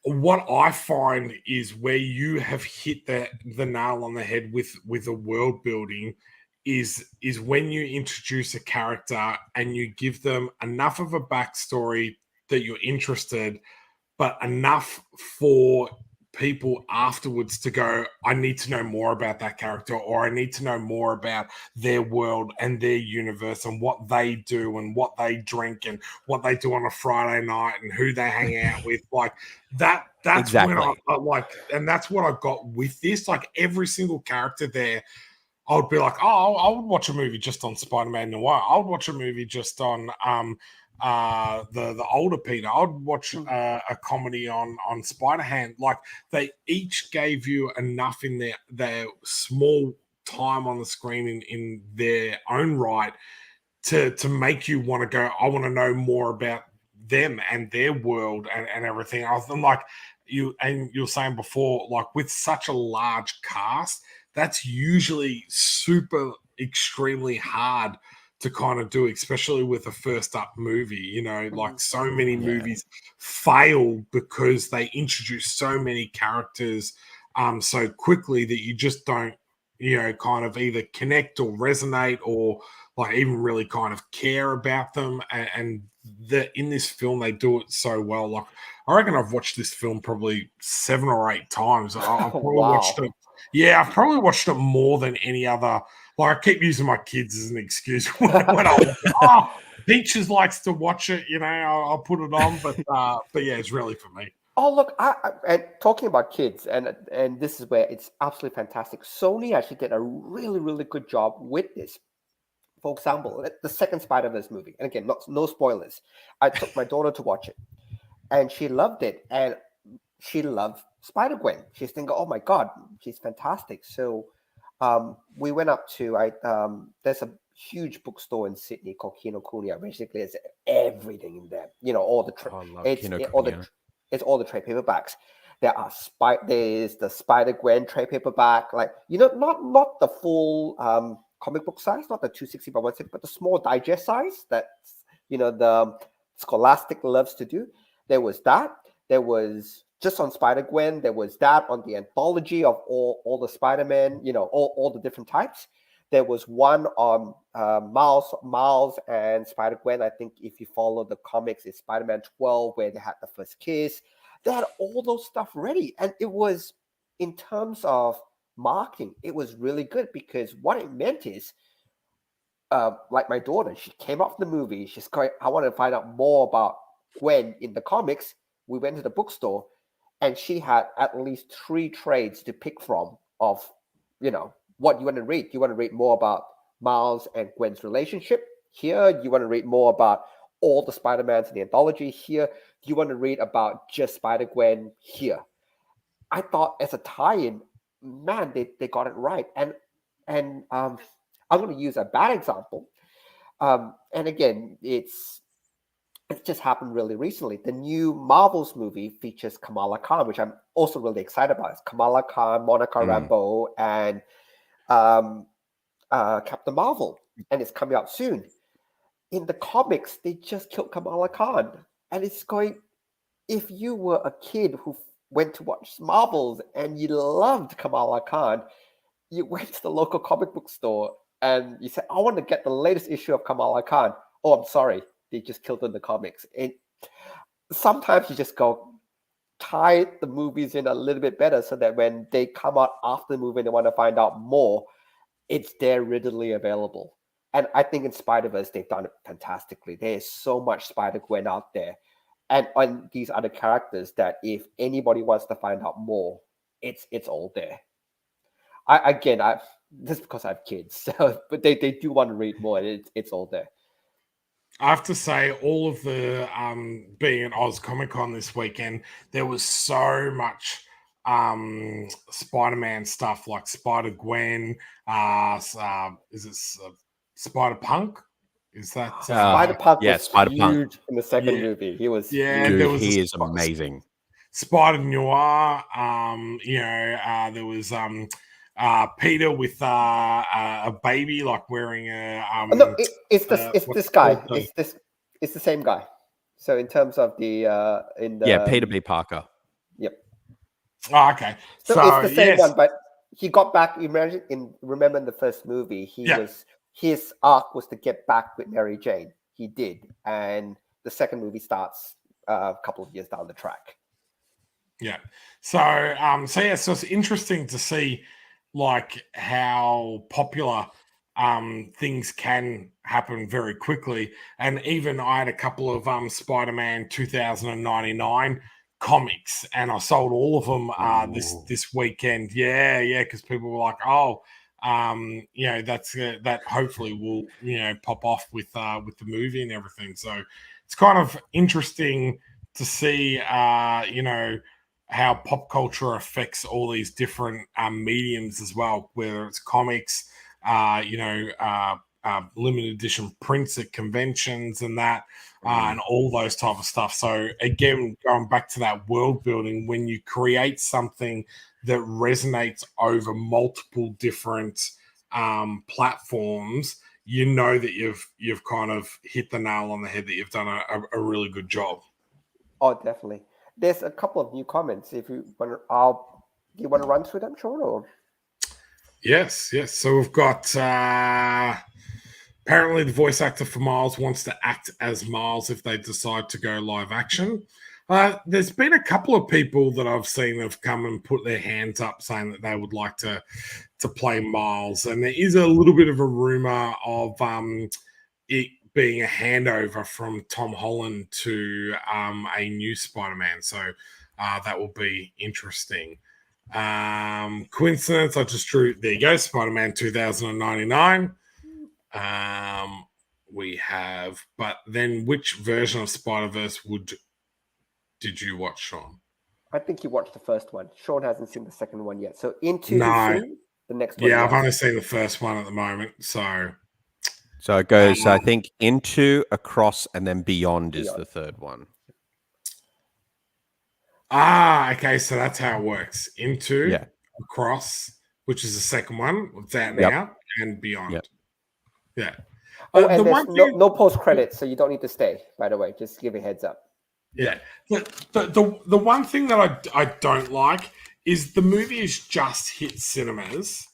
what I find is where you have hit the nail on the head with the world building is when you introduce a character and you give them enough of a backstory that you're interested, but enough for people afterwards to go, I need to know more about that character, or I need to know more about their world and their universe and what they do and what they drink and what they do on a Friday night and who they hang out with. Like that's when I like, and that's what I got with this. Like every single character there, I would be like, oh, I would watch a movie just on Spider-Man Noir. I would watch a movie just on the older Peter. I'd watch a comedy on Spider-Ham. Like they each gave you enough in their small time on the screen in their own right to make you want to go, I want to know more about them and their world and everything else. And like you were saying before, like with such a large cast, that's usually extremely hard to kind of do, especially with a first up movie. You know, like so many movies fail because they introduce so many characters so quickly that you just don't, kind of either connect or resonate or like even really kind of care about them. And in this film, they do it so well. Like I reckon I've watched this film probably 7 or 8 times. I've probably watched it. Yeah, I've probably watched it more than any other. Like I keep using my kids as an excuse when Peaches likes to watch it. I'll put it on, but yeah, it's really for me. Oh look, and talking about kids, and this is where it's absolutely fantastic. Sony actually did a really, really good job with this. For example, the second Spider-Verse movie, and again, no spoilers. I took my daughter to watch it, and she loved it, and she loved Spider-Gwen. She's thinking, "Oh my God, she's fantastic!" So, we went up to there's a huge bookstore in Sydney called Kinokuniya. Basically, it's everything in there. All the it's all the trade paperbacks. There's the Spider-Gwen trade paperback, like not the full comic book size, not the 260 by 160, but the small digest size that the Scholastic loves to do. There was that. There was just on Spider-Gwen. There was that on the anthology of all the Spider-Man, all the different types. There was one on Miles and Spider-Gwen. I think if you follow the comics, it's Spider-Man 12 where they had the first kiss. They had all those stuff ready, and it was, in terms of marketing, it was really good because what it meant is, like my daughter, she came off the movie. She's going, I want to find out more about Gwen in the comics. We went to the bookstore, and she had at least 3 trades to pick from of, what you want to read. You want to read more about Miles and Gwen's relationship? here? You want to read more about all the Spider-Mans in the anthology? Here. Do you want to read about just Spider-Gwen? Here. I thought as a tie-in, man, they got it right. And I'm going to use a bad example. And again, it's just happened really recently. The new Marvels movie features Kamala Khan, which I'm also really excited about. It's Kamala Khan, Monica Rambeau, and Captain Marvel, and it's coming out soon. In the comics, they just killed Kamala Khan, and it's going. If you were a kid who went to watch Marvels and you loved Kamala Khan, you went to the local comic book store and you said, "I want to get the latest issue of Kamala Khan." Oh, I'm sorry, they just killed her in the comics. And sometimes you just go tie the movies in a little bit better so that when they come out after the movie and they want to find out more, it's there readily available. And I think in Spider-Verse, they've done it fantastically. There's so much Spider-Gwen out there and on these other characters that if anybody wants to find out more, it's all there. This is because I have kids, so, but they do want to read more, and it's all there. I have to say, all of the being at Oz Comic Con this weekend, there was so much Spider-Man stuff, like Spider-Gwen. Is it Spider-Punk? Is that Spider-Punk was Spider-Punk. huge in the second movie. He was Dude, there was he is amazing. Spider-Noir. There was Peter with a baby, like wearing a. No, it's this guy. It's the same guy. So in terms of the Peter B. Parker. Yep. Oh, okay. So it's the same one, but he got back. Remember in the first movie, his arc was to get back with Mary Jane. He did, and the second movie starts a couple of years down the track. Yeah. So it's interesting to see like how popular things can happen very quickly. And even I had a couple of Spider-Man 2099 comics, and I sold all of them this weekend. Yeah, because people were like, "Oh, that's that hopefully will pop off with the movie and everything." So it's kind of interesting to see how pop culture affects all these different mediums as well, whether it's comics, limited edition prints at conventions and that, and all those type of stuff. So again, going back to that world building, when you create something that resonates over multiple different platforms, you know that you've kind of hit the nail on the head, that you've done a really good job. Oh, definitely. There's a couple of new comments. If you want to, do you want to run through them, Sean? Or? Yes. So we've got apparently the voice actor for Miles wants to act as Miles if they decide to go live action. There's been a couple of people that I've seen have come and put their hands up saying that they would like to play Miles, and there is a little bit of a rumor of it being a handover from Tom Holland to a new Spider-Man. So that will be interesting. Coincidence, I just drew, there you go, Spider-Man 2099. We have, but then which version of Spider-Verse did you watch, Sean? I think you watched the first one. Sean hasn't seen the second one yet. So the next one. Yeah, I've only seen the first one at the moment. So it goes, I think, Into, Across, and then Beyond is the third one. Okay. So that's how it works. Into, Across, which is the second one. It's out now, and Beyond. Yep. Yeah. Oh, and there's no post credits, so you don't need to stay, by the way. Just give a heads up. Yeah. The one thing that I don't like is the movie has just hit cinemas,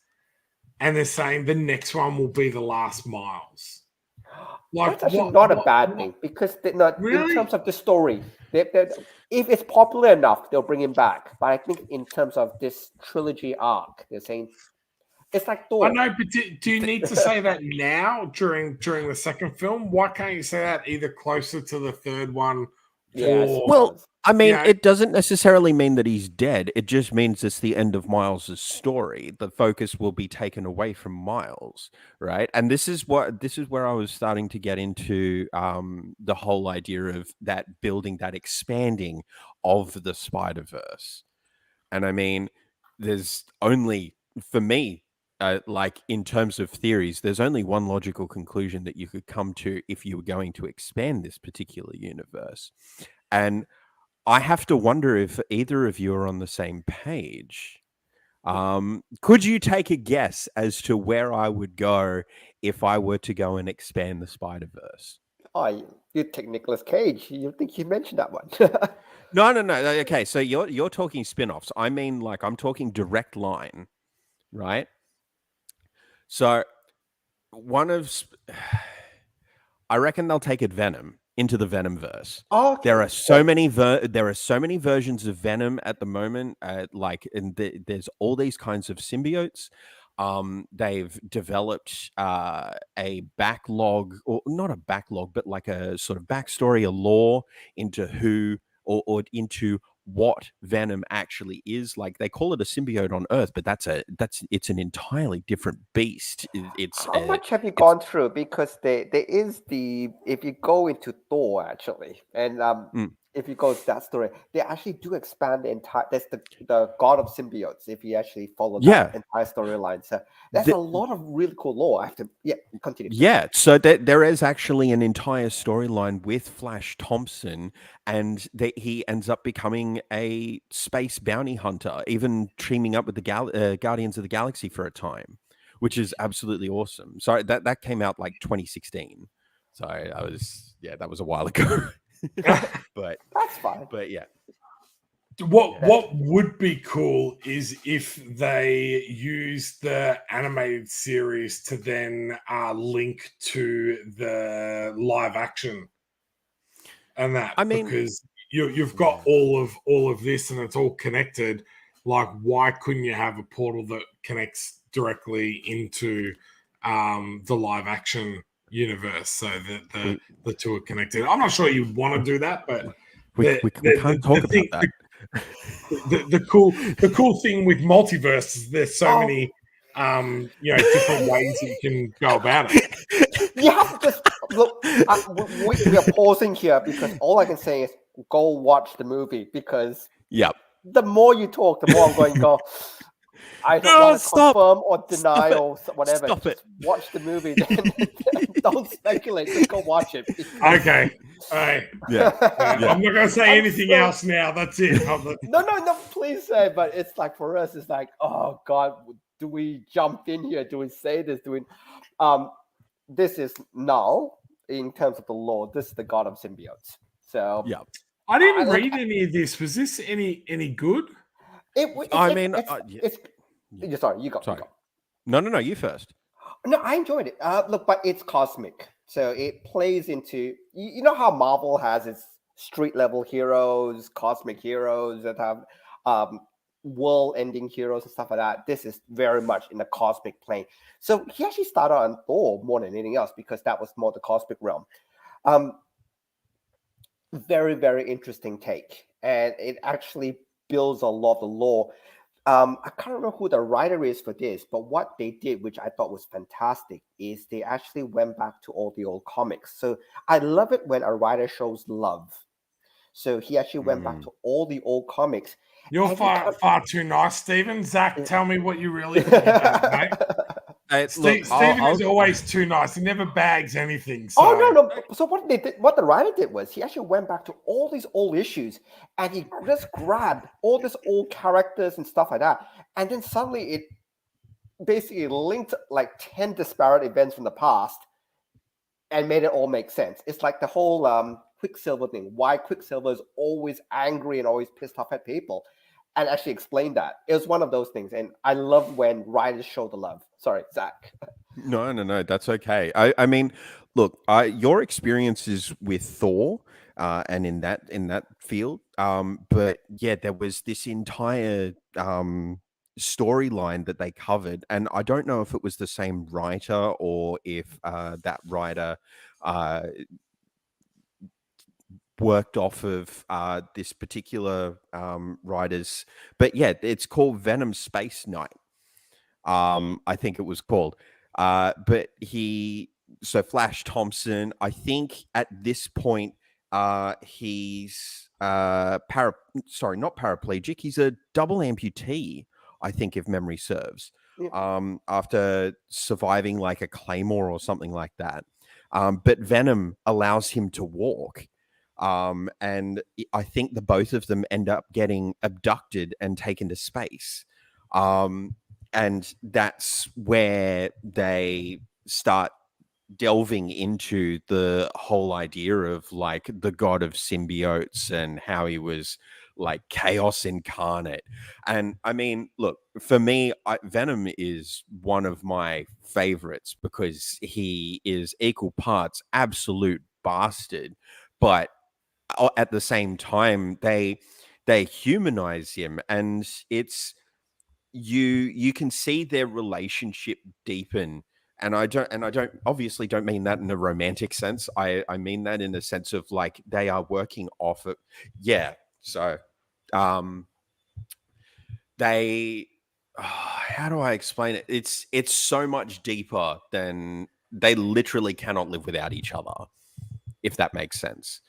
and they're saying the next one will be The Last Miles. Like, that's actually not a bad thing, because really? In terms of the story, if it's popular enough, they'll bring him back. But I think in terms of this trilogy arc, they're saying it's like Thor. I know, but do you need to say that now during the second film? Why can't you say that either closer to the third one? Yeah. Well, I mean, know, it doesn't necessarily mean that he's dead. It just means it's the end of Miles's story. The focus will be taken away from Miles, right? And this is where I was starting to get into the whole idea of that building, that expanding of the Spider-Verse. And I mean, there's only, for me, like in terms of theories, there's only one logical conclusion that you could come to if you were going to expand this particular universe. And I have to wonder if either of you are on the same page. Could you take a guess as to where I would go if I were to go and expand the Spider-Verse? Oh, you take Nicolas Cage. You think you mentioned that one? No. Okay, so you're talking spin-offs. I mean, like, I'm talking direct line, right? So I reckon they'll take it Venom into the Venomverse. Okay. There are so many versions of Venom at the moment. There's all these kinds of symbiotes. They've developed a backlog, or not a backlog, but like a sort of backstory, a lore into who or into what Venom actually is. Like, they call it a symbiote on Earth, but it's an entirely different beast. How much have you gone through? Because there is if you go into Thor actually, and if you go to that story, they actually do expand the entire. That's the God of Symbiotes. If you actually follow that entire storyline, so that's a lot of really cool lore. I have to continue. Yeah, so there is actually an entire storyline with Flash Thompson, and he ends up becoming a space bounty hunter, even teaming up with the Guardians of the Galaxy for a time, which is absolutely awesome. Sorry, that came out like 2016. So that was a while ago. But that's fine. But yeah. What would be cool is if they use the animated series to then link to the live action, and that, I mean, because you've got all of this and it's all connected. Like, why couldn't you have a portal that connects directly into the live action universe so that the two are connected? I'm not sure you'd want to do that, but we can't talk about that. The cool thing with multiverse is there's so many different ways that you can go about it. You have to just look. We are pausing here because all I can say is go watch the movie, because the more you talk, the more I'm going to go. I don't want to confirm or deny or whatever. Just watch the movie. Don't speculate. Just go watch it. Okay. All right. Yeah. I'm not going to say anything else now. That's it. No, please say. But it's like, for us, it's like, oh God, do we jump in here? Do we say this? This is null in terms of the lore. This is the God of Symbiotes. So I didn't read any of this. Was this any good? Sorry, you go. Sorry. No, you first. No, I enjoyed it. Look, but it's cosmic, so it plays into you know how Marvel has its street level heroes, cosmic heroes that have world-ending heroes and stuff like that. This is very much in the cosmic plane. So he actually started on Thor more than anything else because that was more the cosmic realm. Very, very interesting take, and it actually builds a lot of the lore. I can't remember who the writer is for this, but what they did, which I thought was fantastic, is they actually went back to all the old comics. So I love it when a writer shows love. So he actually went back to all the old comics. You're far too nice, Stephen. Zach, tell me what you really think about it, mate. Stephen is always too nice. He never bags anything. So. Oh, no. So what the writer did was he actually went back to all these old issues and he just grabbed all these old characters and stuff like that. And then suddenly it basically linked like 10 disparate events from the past and made it all make sense. It's like the whole Quicksilver thing. Why Quicksilver is always angry and always pissed off at people. And actually explain that. It was one of those things. And I love when writers show the love. Sorry, Zach. No, that's okay. I mean, look, your experiences with Thor and in that field, but yeah, there was this entire storyline that they covered, and I don't know if it was the same writer or if that writer worked off of this particular writer's, but yeah, it's called Venom Space Knight. I think it was called. But Flash Thompson, I think at this point, he's not paraplegic. He's a double amputee, I think, if memory serves. Yeah. After surviving like a claymore or something like that. But Venom allows him to walk. And I think the both of them end up getting abducted and taken to space. And that's where they start delving into the whole idea of like the god of symbiotes and how he was like chaos incarnate. And I mean, look, for me, Venom is one of my favorites because he is equal parts absolute bastard, but at the same time, they humanize him, and it's you can see their relationship deepen. And I don't obviously don't mean that in a romantic sense. I mean that in the sense of like they are working off of, yeah. So, they, how do I explain it? It's so much deeper than they literally cannot live without each other, if that makes sense.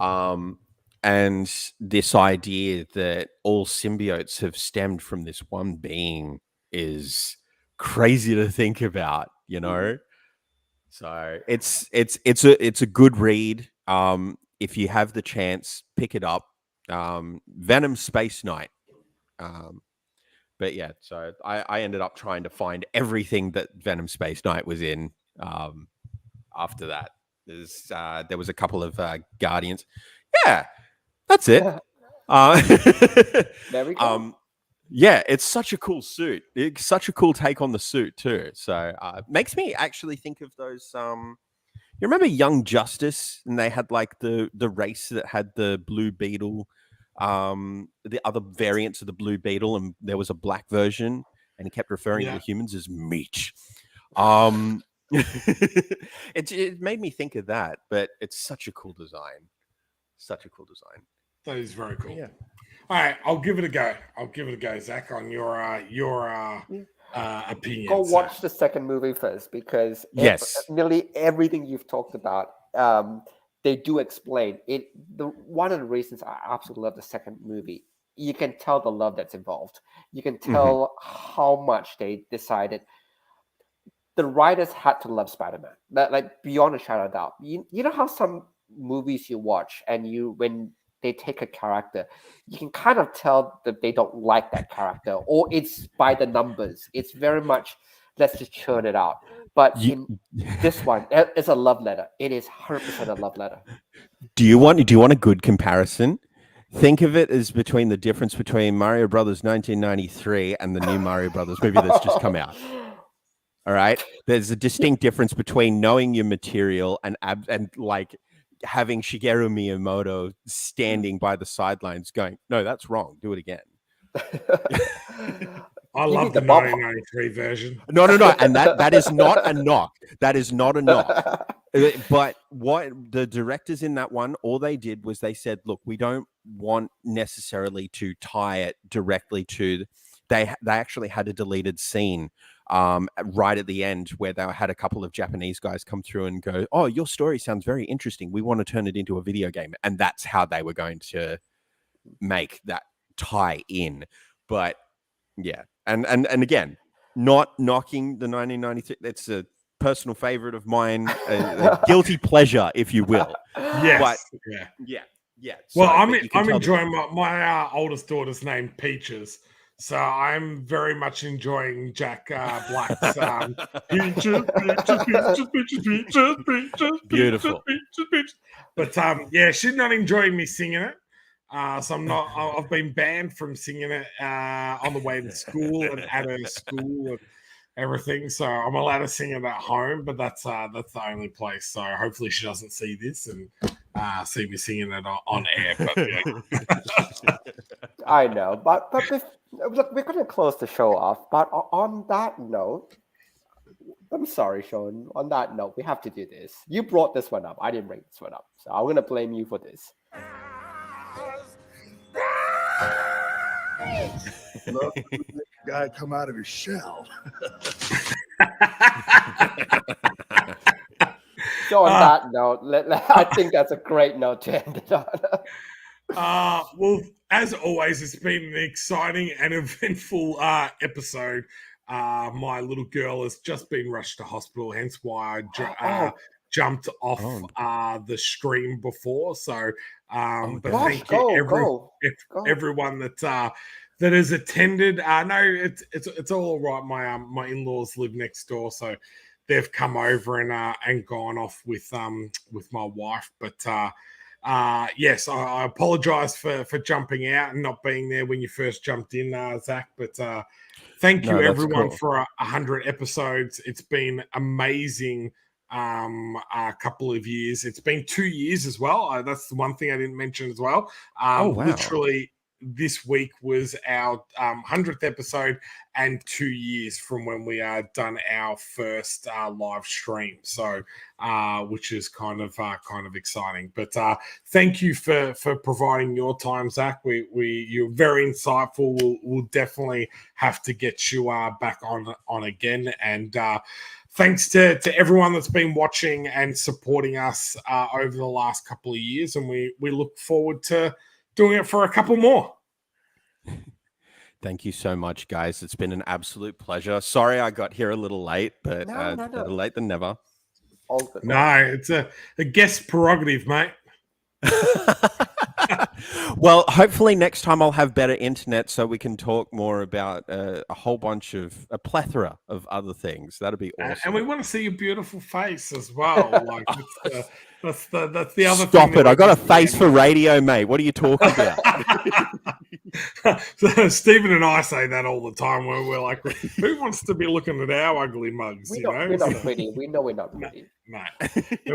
And this idea that all symbiotes have stemmed from this one being is crazy to think about, you know? So it's a good read. If you have the chance, pick it up. Venom Space Knight. But yeah, so I ended up trying to find everything that Venom Space Knight was in. After that, there was a couple of Guardians. Yeah, that's it. There we go. Yeah, it's such a cool suit. It's such a cool take on the suit too. So makes me actually think of those. You remember Young Justice, and they had like the race that had the Blue Beetle, the other variants of the Blue Beetle, and there was a black version, and he kept referring to the humans as meat. It made me think of that, but it's such a cool design. Such a cool design. That is very cool. Yeah. All right, I'll give it a go. Zakh, on your opinion. Go watch the second movie first, because nearly everything you've talked about, they do explain it. One of the reasons I absolutely love the second movie, you can tell the love that's involved. You can tell how much they decided. The writers had to love Spider-Man, like beyond a shadow of doubt. You know how some movies you watch and when they take a character, you can kind of tell that they don't like that character, or it's by the numbers. It's very much, let's just churn it out. But in this one, it's a love letter. It is 100% a love letter. Do you want a good comparison? Think of it as between the difference between Mario Brothers 1993 and the new Mario Brothers movie that's just come out. All right, there's a distinct difference between knowing your material and like having Shigeru Miyamoto standing by the sidelines going, "No, that's wrong. Do it again." I love the 1993 version. No, and that is not a knock. That is not a knock. But what the directors in that one, all they did was they said, "Look, we don't want necessarily to tie it directly to." They actually had a deleted scene right at the end where they had a couple of Japanese guys come through and go, "Oh, your story sounds very interesting. We want to turn it into a video game." And that's how they were going to make that tie in. But yeah, and again, not knocking the 1993. That's a personal favorite of mine, a guilty pleasure, if you will. Yes. But, yeah. Well, I'm enjoying my oldest daughter's name Peaches. So I'm very much enjoying Jack Black's Peaches. Beautiful. Peaches. But yeah, she's not enjoying me singing it. So I'm not. I've been banned from singing it on the way to school and at her school and everything. So I'm allowed to sing it at home, but that's the only place. So hopefully she doesn't see this and see me singing it on air. But yeah. I know, but look, we're going to close the show off. But on that note, I'm sorry, Sean. On that note, we have to do this. You brought this one up. I didn't bring this one up. So I'm going to blame you for this. Love to see the guy come out of his shell. So on that note, I think that's a great note to end it on. Well, as always, it's been an exciting and eventful episode. My little girl has just been rushed to hospital, hence why I jumped off the stream before. So, but thank you, everyone that has attended. No, it's all right. My in-laws live next door, so they've come over and gone off with my wife. But yes, I apologize for jumping out and not being there when you first jumped in, Zakh. But thank you everyone for 100 episodes. It's been amazing. A couple of years. It's been 2 years as well. That's the one thing I didn't mention as well. Literally, this week was our 100th episode and 2 years from when we done our first live stream. So, which is kind of exciting. But thank you for providing your time, Zakh. You're very insightful. We'll definitely have to get you back on again. And thanks to everyone that's been watching and supporting us over the last couple of years. And we look forward to doing it for a couple more. Thank you so much, guys. It's been an absolute pleasure. Sorry I got here a little late, but better late than never. No, it's a guest prerogative, mate. Well, hopefully next time I'll have better internet so we can talk more about a plethora of other things. That'd be awesome. And we want to see your beautiful face as well. Like that's the other. Stop it! I got a face for radio, mate. What are you talking about? So Stephen and I say that all the time when we're like, who wants to be looking at our ugly mugs? We're not pretty. We know we're not pretty. No.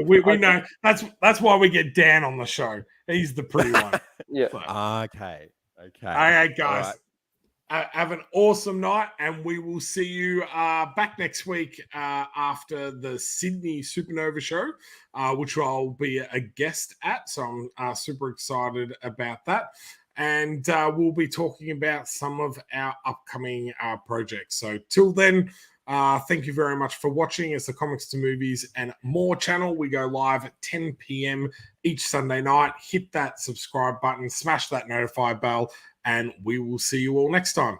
We know that's why we get Dan on the show. He's the pretty one. Yeah. So. Okay. All right, guys. All right. Have an awesome night, and we will see you back next week after the Sydney Supernova show, which I'll be a guest at. So I'm super excited about that. And we'll be talking about some of our upcoming projects. So till then, thank you very much for watching. It's the Comics to Movies and More channel. We go live at 10 p.m. each Sunday night. Hit that subscribe button, smash that notify bell, and we will see you all next time.